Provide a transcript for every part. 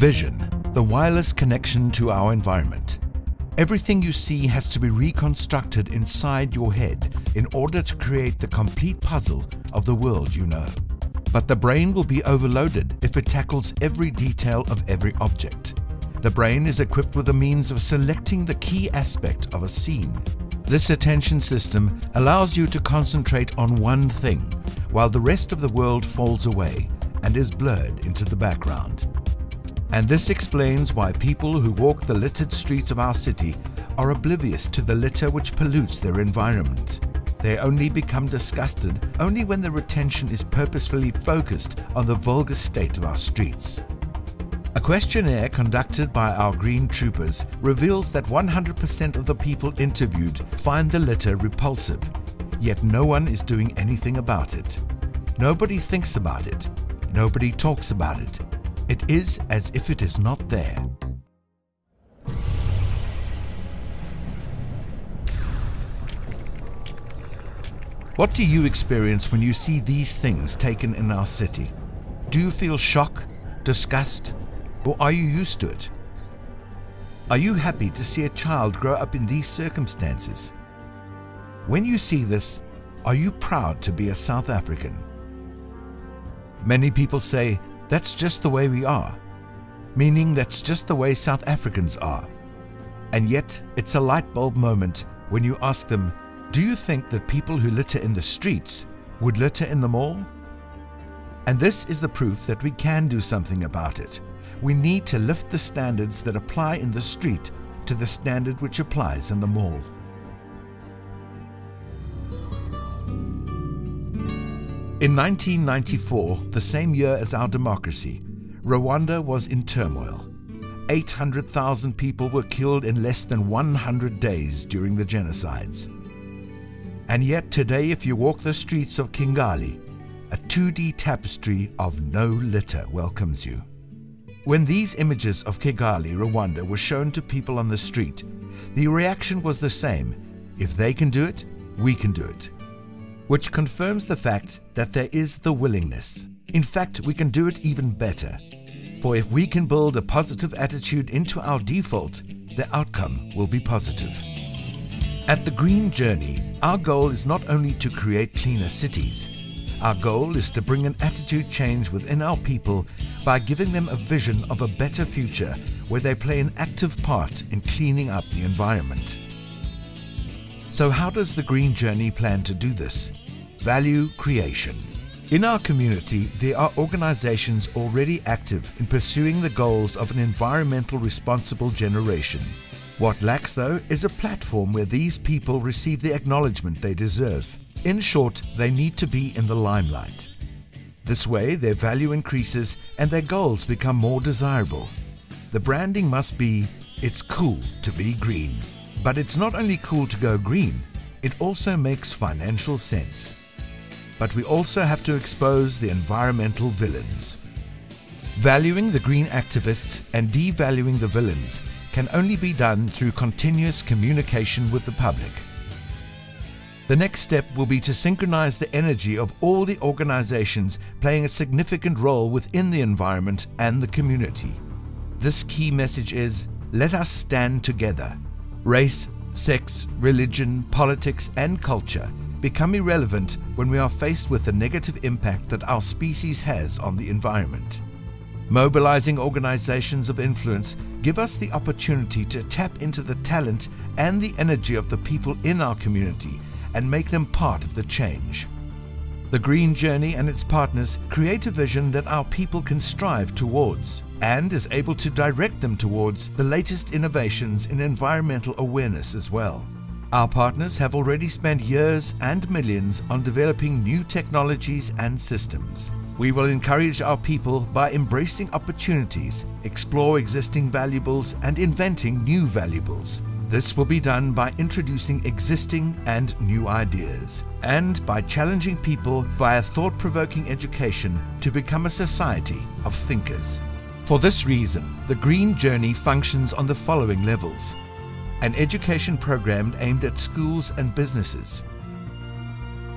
Vision, the wireless connection to our environment. Everything you see has to be reconstructed inside your head in order to create the complete puzzle of the world you know. But the brain will be overloaded if it tackles every detail of every object. The brain is equipped with a means of selecting the key aspect of a scene. This attention system allows you to concentrate on one thing, while the rest of the world falls away and is blurred into the background. And this explains why people who walk the littered streets of our city are oblivious to the litter which pollutes their environment. They only become disgusted only when their attention is purposefully focused on the vulgar state of our streets. A questionnaire conducted by our Green Troopers reveals that 100% of the people interviewed find the litter repulsive, yet no one is doing anything about it. Nobody thinks about it. Nobody talks about it. It is as if it is not there. What do you experience when you see these things taken in our city? Do you feel shock, disgust, or are you used to it? Are you happy to see a child grow up in these circumstances? When you see this, are you proud to be a South African? Many people say, that's just the way we are, meaning that's just the way South Africans are. And yet, it's a light bulb moment when you ask them, do you think that people who litter in the streets would litter in the mall? And this is the proof that we can do something about it. We need to lift the standards that apply in the street to the standard which applies in the mall. In 1994, the same year as our democracy, Rwanda was in turmoil. 800,000 people were killed in less than 100 days during the genocides. And yet today, if you walk the streets of Kigali, a 2D tapestry of no litter welcomes you. When these images of Kigali, Rwanda were shown to people on the street, the reaction was the same. If they can do it, we can do it. Which confirms the fact that there is the willingness. In fact, we can do it even better. For if we can build a positive attitude into our default, the outcome will be positive. At the Green Journey, our goal is not only to create cleaner cities. Our goal is to bring an attitude change within our people by giving them a vision of a better future where they play an active part in cleaning up the environment. So how does the Green Journey plan to do this? Value creation. In our community, there are organizations already active in pursuing the goals of an environmental responsible generation. What lacks, though, is a platform where these people receive the acknowledgement they deserve. In short, they need to be in the limelight. This way, their value increases and their goals become more desirable. The branding must be, it's cool to be green. But it's not only cool to go green, it also makes financial sense. But we also have to expose the environmental villains. Valuing the green activists and devaluing the villains can only be done through continuous communication with the public. The next step will be to synchronize the energy of all the organizations playing a significant role within the environment and the community. This key message is, let us stand together. Race, sex, religion, politics, and culture become irrelevant when we are faced with the negative impact that our species has on the environment. Mobilizing organizations of influence give us the opportunity to tap into the talent and the energy of the people in our community and make them part of the change. The Green Journey and its partners create a vision that our people can strive towards and is able to direct them towards the latest innovations in environmental awareness as well. Our partners have already spent years and millions on developing new technologies and systems. We will encourage our people by embracing opportunities, explore existing valuables, and inventing new valuables. This will be done by introducing existing and new ideas, and by challenging people via thought-provoking education to become a society of thinkers. For this reason, the Green Journey functions on the following levels: an education program aimed at schools and businesses,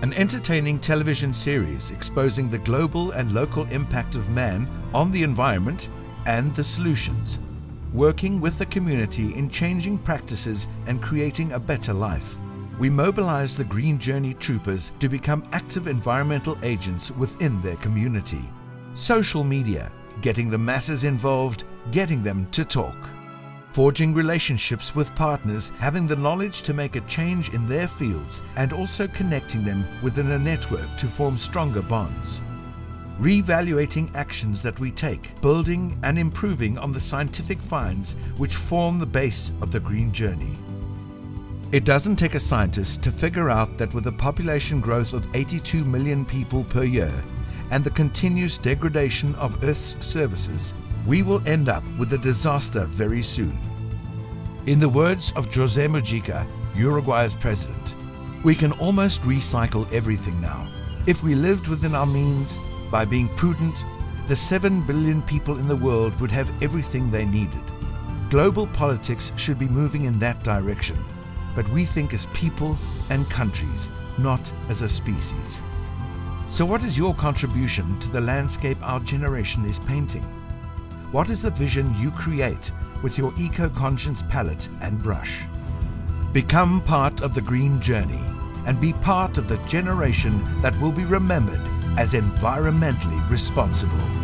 an entertaining television series exposing the global and local impact of man on the environment and the solutions, working with the community in changing practices and creating a better life. We mobilize the Green Journey Troopers to become active environmental agents within their community. Social media, getting the masses involved, getting them to talk. Forging relationships with partners, having the knowledge to make a change in their fields, and also connecting them within a network to form stronger bonds. Reevaluating actions that we take, building and improving on the scientific finds which form the base of the Green Journey. It doesn't take a scientist to figure out that with a population growth of 82 million people per year and the continuous degradation of Earth's services, we will end up with a disaster very soon. In the words of José Mujica, Uruguay's president, we can almost recycle everything now. If we lived within our means, by being prudent, the 7 billion people in the world would have everything they needed. Global politics should be moving in that direction, but we think as people and countries, not as a species. So what is your contribution to the landscape our generation is painting? What is the vision you create with your eco-conscious palette and brush? Become part of the Green Journey and be part of the generation that will be remembered as environmentally responsible.